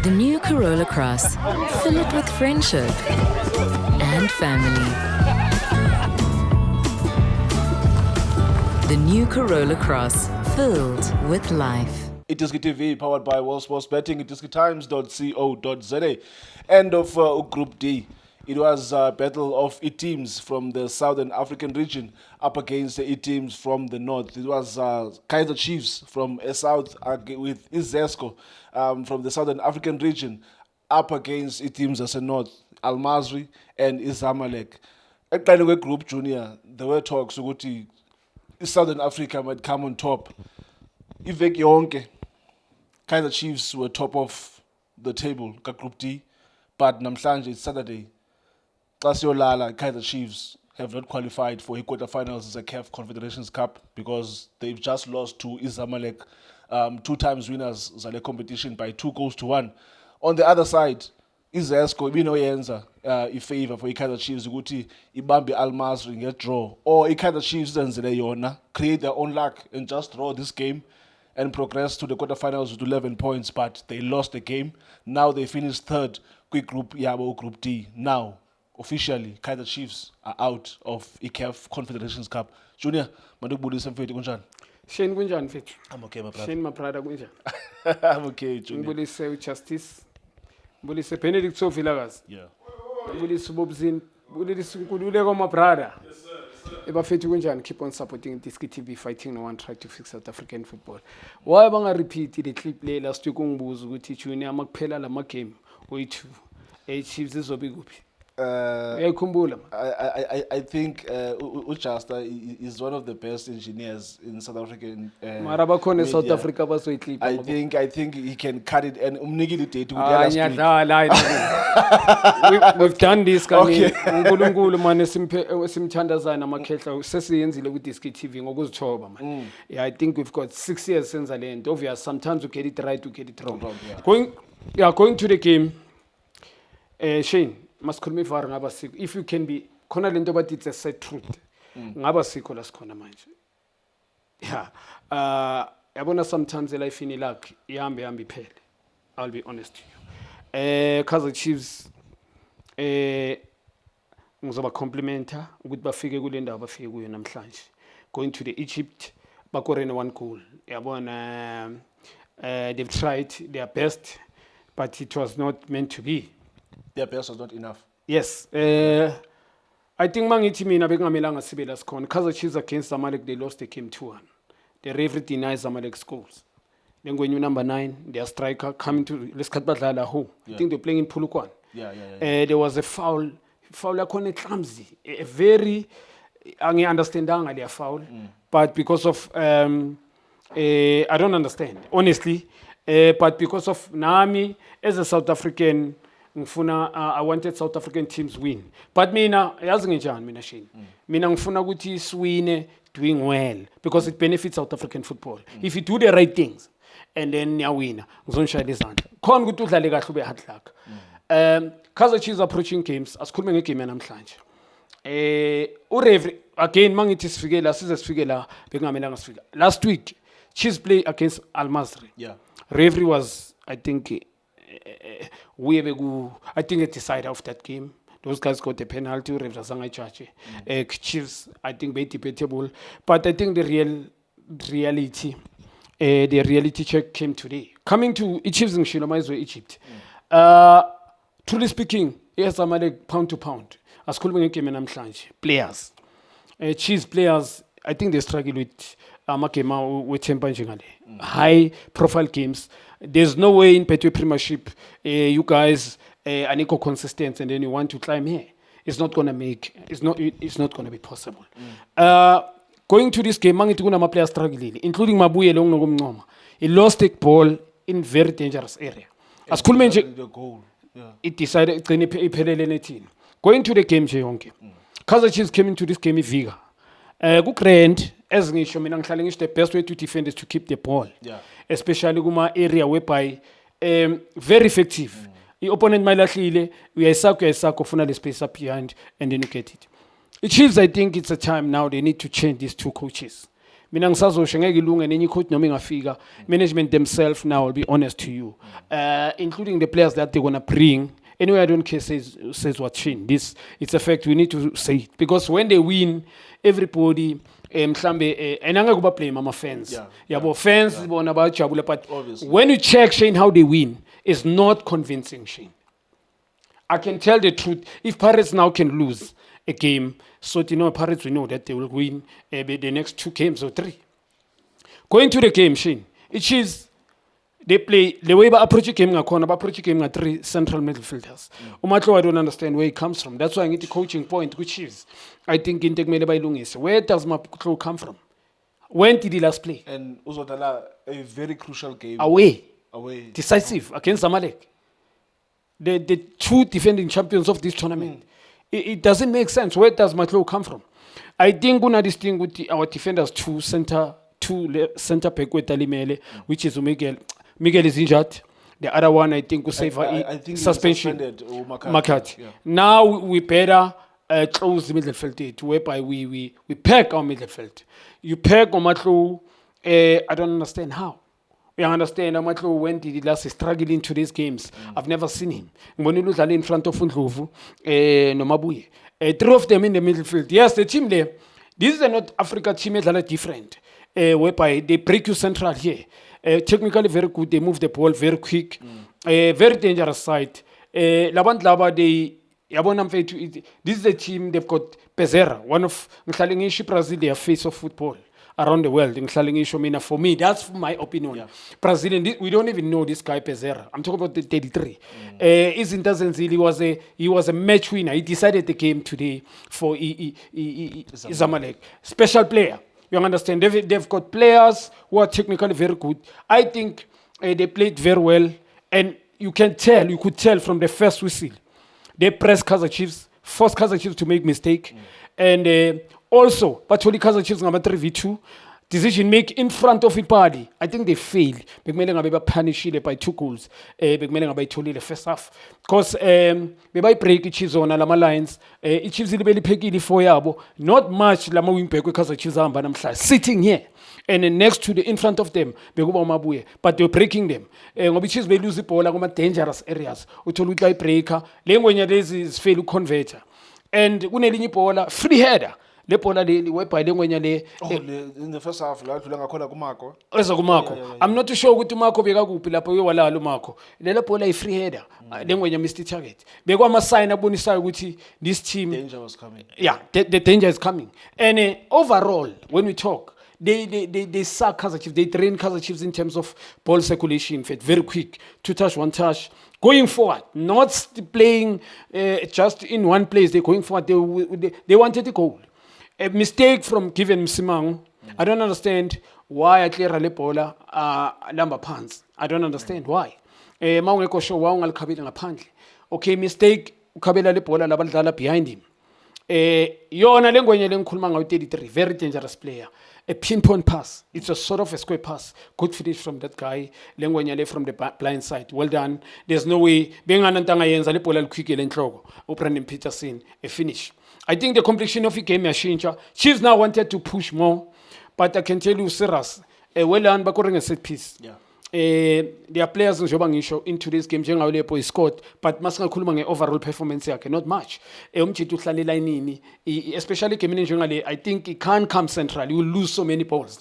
The new Corolla Cross. Fill it with friendship and family. The new Corolla Cross. Filled with life. Itiski TV, powered by World Sports Betting, itiskitimes.co.za. End of Group D. It was a battle of E teams from the Southern African region up against the E teams from the north. It was Kaizer Chiefs from South with Izesco from the Southern African region up against E teams as a north, Al Masry and Zamalek. At the Group Junior, there were talks about Southern Africa might come on top. Ivek yonke, Kaizer Chiefs were top of the table, Group D, but namhlanje it's Saturday. Lala, Kaizer Chiefs have not qualified for quarterfinals as a CAF Confederations Cup because they've just lost to Zamalek, 2 times winners Zale competition by 2-1. On the other side, Izesco ibinoyenza ifavor for Kaizer Chiefs ukuthi ibambe Al Masry get draw, or Kaizer Chiefs zenzele yona create their own luck and just draw this game and progress to the quarterfinals with 11 points, but they lost the game. Now they finished third quick group Yabo Group D. Now officially Kaizer Chiefs are out of CAF Confederations Cup. Junior, mandukubulisa mfethu kunjani? Shane kunjani mfethu? I'm okay, my brother. Shane mabrada kunjani? I'm okay, Junior. Ngibulise uJustice. Ngibulise Benedict Sovilakazi. Yeah. Ngibulise ubobzini. Ngibulise Nkululeko mabrada. Yes sir. Ebafethu kunjani? Keep on supporting Diski TV, fighting no one try to fix South African football. Why banga repeat the clip le last week ungibuza ukuthi Junior amakuphela lama game oyi2. Chiefs izobe kuphi? I think Ujusta is one of the best engineers in South African Mara bakhona South Africa basoyiclip. I think he can cut it and umnikile date We've done this kanye uNkulunkulu manje simthandazana amakhehla sesiyenzile ku Diski TV ngokuzithoba man. Yeah, I think we've got 6 years senza lento. Obvious sometimes we get it right, we get it wrong. Going to the game. Shane masikhuluma ivar ngaba sikho if you can be khona lento bathi it's a sad truth ngaba sikho la sikhona manje yabona sometimes life in luck ihambe iphele. I'll be honest to you Kaizer Chiefs ngizoba complimenta ukuthi bafike kule ndawo bafike kuyo namhlanje going to the Egypt bakorene 1 goal yabona they've tried their best but it was not meant to be. Their best was not enough. Yes. I think mangithi mina bekungamelanga sibe la sikhona. Kaizer Chiefs against Zamalek, they lost the game 2-1. The referee denies Zamalek scores. Then when you number 9, their striker coming to lesikhathi badlala who? I think they're playing in Polokwane. Yeah. There was a foul yakona clumsy. A very angiunderstandanga their foul. But because of I don't understand honestly. But because of Nami as a South African I wanted South African teams win. But mina yazi nginjani mina Shane. Mina ngifuna ukuthi siwine doing well because it benefits South African football. If you do the right things and then niyawina ngizonishayela izandla. Khona ukuthi udlale kahle ube hard luck. Kaizer Chiefs approaching games asikhulume ngegame yanamhlanje. Ureferee again mangithi sifike la sifike la bekungamelanga sifike. Last week Chiefs play against Al Masry. Yeah. Referee was I think I think it decided of that game. Those guys got a penalty. Chiefs, I think, very debatable. But I think the reality check came today. Coming to Chiefs in Shilomaizo, Egypt. Truly speaking, yes, I'm like pound to pound. As Kulming came in Amslange. Players. Chiefs players, I think they struggle with Amakema with Tempanjingale. High profile games. There's no way in Petwe Premiership you guys are equal consistent and then you want to climb here. It's not gonna gonna be possible. Going to this game, mangithi kunama players struggling, including Mabuye Longokumncoma. He lost the ball in very dangerous area. As Kulmen the goal. Yeah. It decided iphelele nethini. Going to the game nje yonke. Kaizer Chiefs came into this game iviga. Ku grand as ngisho mina ngihlale ngisho the best way to defend is to keep the ball. Yeah. Especially kuma area whereby very effective. The opponent mayilahlile uyayisakho ufuna le space up behind and then you get it. The Chiefs, I think it's a time now they need to change these two coaches. mina ngisazosho ngeke ilunge nenye coach noma ingafika. Management themselves now, I'll be honest to you, including the players that they're gonna bring. Anyway, I don't care says what Shin. This it's a fact. We need to say it because when they win, everybody. Mhlambe and angeke kuba blame ama fans. Yabo fans bona bayajabula, but Obviously. when you check Shane how they win, it's not convincing, Shane. I can tell the truth. If Pirates now can lose a game, so Pirates we know that they will win the next 2 games or 3. Going to the game, Shane, it is they play the way they approach the game ngakona, they approach the game 3 central midfielders. Umatlo, I don't understand where he comes from. That's why I get the coaching point, which is I think in Tekmele Bailungis. Where does Matlo come from? When did he last play? And Uzodala, a very crucial game. Away. Decisive. Against Zamalek. The 2 defending champions of this tournament. It doesn't make sense. Where does Matlo come from? I think una this thing with our defenders 2 center back with Talimele, which is Miguel. Miguel is injured. The other one, I think, will save I think suspension. Makat. Yeah. Now we better close the midfield date, whereby we pack our midfield. You pack Omatlo, I don't understand how. You understand Omatlo when did he last struggle into these games? I've never seen him. When you look in front of Ndlovu, Nomabuye. 3 of them in the midfield. Yes, the team there. This is a North Africa team that are different. Whereby they break you central here. Technically very good, they move the ball very quick. Very dangerous side. Laba this is a team, they've got Pereira, one of Brazil, their face of football around the world. For me, that's my opinion. Yeah. Brazilian, we don't even know this guy Pereira. I'm talking about the 33. He was a match winner. He decided the game today for Zamalek. Special player. You understand? They've got players who are technically very good. I think they played very well, and you could tell from the first whistle, they pressed Kaizer Chiefs, forced Kaizer Chiefs to make mistake, and also, but only Kaizer Chiefs number 3v2 decision make in front of Ipadi. I think they failed. Bekumele ngabe punished by 2 goals. Bekumele ngabe itholi the first half because beba break Chiefs on lama lines. Chiefs libeli phekile for yabo. Not much lama wing back Kaizer Chiefs hamba namhlanje sitting here. And then next to in front of them, bekuba umabuye, but they're breaking them. Ngoba Chiefs be lose ibhola kuma dangerous areas. Uthola ukuthi ayibreaker, lengwenya lezi is fail converter. And kunelinye ibhola free header. Le bola le whereby lengwenya le in the first half la dlula ngakhona kuMarco. Ezakumako. I'm not too sure ukuthi uMarco beka kuphi lapho uyewalala uMarco. Le bola is free header. Lengwenya missed target. Bekwa ama sign abonisayo ukuthi this team Danger was coming. Yeah, the danger is coming. And overall when we talk they suck Kaizer Chiefs. They train Kaizer Chiefs in terms of ball circulation, very quick, 2 touch, 1 touch. Going forward, not playing just in one place. They're going forward. They wanted a goal. A mistake from Given Msimang. I don't understand why I clear a bola number pants. I don't understand why. Maungeko show wa ungalikhabela ngaphandle. Okay, mistake ukhabela le bola labadlala behind him. Yona lengwenye lengikhuluma ngayo 33, very dangerous player. A pinpoint pass. It's a sort of a square pass. Good finish from that guy. Lengwenye le from the blind side. Well done. There's no way. Bengana ntanga yenza le bola likhwikele enhloko. Brandon Peterson a finish. I think the complexion of the game has changed. Chiefs now wanted to push more, but I can tell you, serious. Well done, bakoring a set piece. Yeah. There are players in today's game. Jenga boy scored, but masanga kuluma overall performance yake not much. Umchitu tlalela inini, especially kemini njengale. I think it can't come central. You will lose so many balls.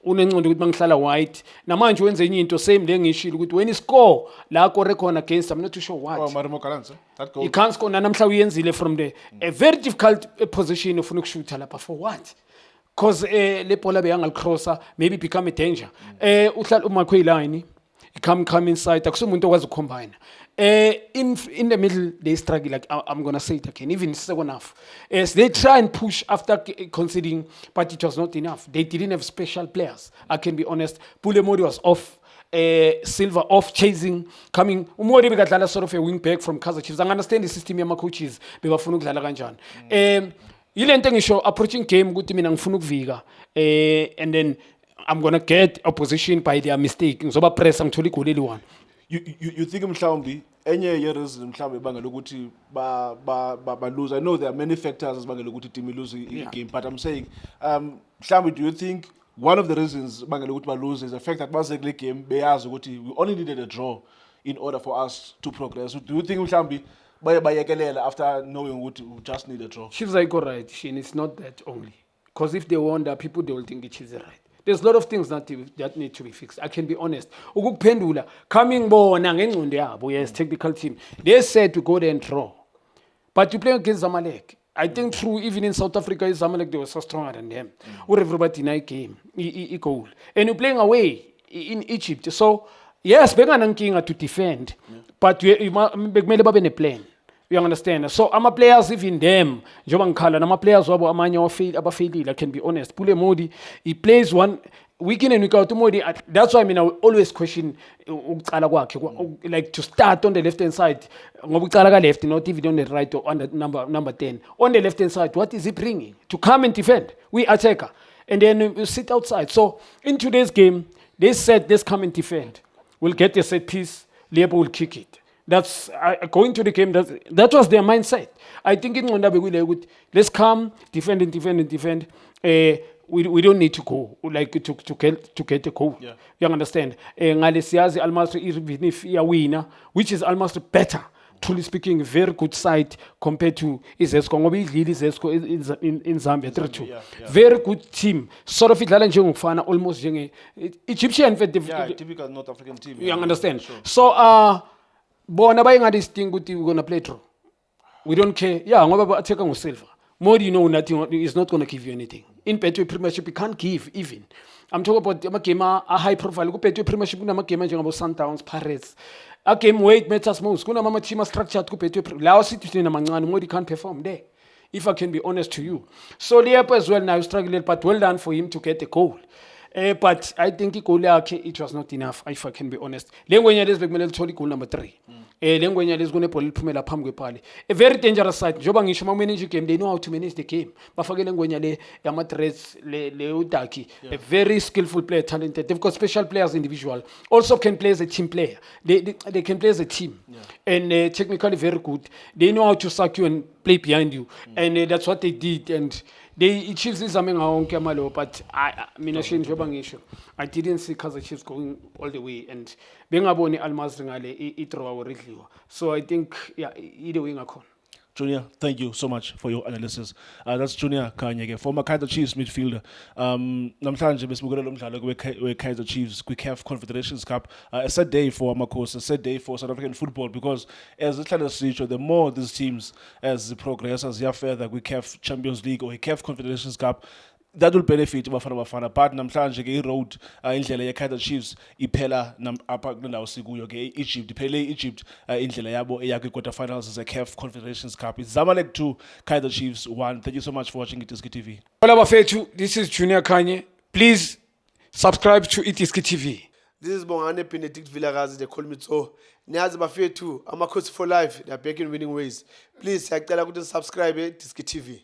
Unenqondo ukuthi mangihlala white. Namanje wenze enye into same lengishilo ukuthi when he score la ko record against, I'm not too sure what. Oh, Marimo Kalanza. That goal. He can't score namhla uyenzile from there. A very difficult position ufuna ukushuta lapha for what? Because le bola beyanga crosser maybe become a danger. Uhlala umakho line, he come inside. Akusumuntu okwazi ukucombine. In the middle they struggle, like I'm gonna say it again, even second half. As they try and push after conceding, but it was not enough. They didn't have special players. I can be honest. Pulemori was off. Silva off chasing, coming. Umori bekadlala sort of a wing back from Kaizer Chiefs. I understand the system yama coaches bebafuna ukudlala kanjani. Yile nto ngisho approaching game ukuthi mina ngifuna ukuvika and then I'm gonna get opposition by their mistake. Ngizoba press ngithola igoli eli1. You think mhlawumbi enye ye reason mhlawumbe bangela ukuthi ba lose. I know there are many factors bangela ukuthi team lose game, but I'm saying mhlawumbe do you think one of the reasons bangela ukuthi ba lose is the fact that baze kule game beyazi ukuthi we only needed a draw in order for us to progress. Do you think mhlambi baye bayekelela after knowing ukuthi we just need a draw? Chiefs are right, Shane. It's not that only. Because if they won that, people they will think Chiefs are right. There's a lot of things that need to be fixed. I can be honest. Ukuphendula coming bona ngengcondo yabo, yes, technical team. They said to go there and draw. But you play against Zamalek. I think true, even in South Africa, Zamalek, they were so stronger than them. Or everybody deny game, goal. And you're playing away in Egypt. So, yes, Begananking to defend, but you must a plan. You understand? So, I'm a players, even them, Jovan Kala, I'm a players who are failed, I can be honest. Pule Modi, he plays one week in and week out to Modi. That's why I mean, I always question like to start on the left hand side, left, not even on the right or on the number 10. On the left hand side, what is he bringing? To come and defend. We attacker. And then we sit outside. So in today's game, they said, let's come and defend. We'll get a set piece, Liverpool will kick it. That's going to the game. That was their mindset. I think in Mondabe, let's come, defend. We don't need to go like to get a goal. Yeah. You understand? Ngalesiyazi Al-Masri even if you winner, which is Al-Masri better. Truly speaking, very good side compared to Izesco. Ngoba idlile Izesco in Zambia 3-2. Yeah. Very good team. Sort of idlala njengokufana almost njenge Egyptian. Yeah, typical North African team. You understand? Sure. So bona bayinga this thing ukuthi we're going to play draw. We don't care. Yeah, ngoba attack ngosilver. More you know nothing is not going to give you anything. In Betway Premiership, you can't give even. I'm talking about a game a high profile. Go Betway Premiership, kuna game njengabo Sundowns, Pirates. A game weight matters most. Kuna mama team structured ku Betway. Lao situation na mancane, more can't perform there. If I can be honest to you. So Liverpool as well now struggling, but well done for him to get a goal. But I think it was not enough, if I can be honest. Lengwenya les bekumele lithola goal number 3. Lengwenya les kunebhola liphumela phambi kwepali. A very dangerous side. Njoba ngisho manage game, they know how to manage the game. Bafake lengwenya le yama-Reds le Udaki. A very skillful player, talented. They've got special players individual. Also can play as a team player. They can play as a team. Yeah. And technically very good. They know how to suck you and play behind you. And that's what they did. And they Chiefs is but I didn't see Kaizer Chiefs going all the way and bengaboni Al-Masri ngale ithrow redliwa. So I think either way ngakho. Junior, thank you so much for your analysis. That's Junior Kanyeke, former Kaizer Chiefs midfielder. Namhlanje besibukela lo mdlalo we-Kaizer Chiefs kwi-CAF Confederations Cup. A sad day for Amakhosi, a sad day for South African football because as the more these teams as progress as they are further kwi-CAF Champions League or CAF Confederations Cup, that will benefit Bafana. But namhlanje ke road indlela ye Kaizer Chiefs iphela apha kulendawo sikuyo ke Egypt iphele Egypt indlela yabo eyakhe quarterfinals as a CAF Confederations Cup. It's Zamalek 2, Kaizer Chiefs 1. Thank you so much for watching Itiski TV. Hola bafethu, this is Junior Kanye. Please subscribe to Itiski TV. This is Bongane Benedict Vilakazi, they call me so. Niyazi bafethu, Amakhosi for life, they are back in winning ways. Please, siyacela ukuthi subscribe Itiski TV.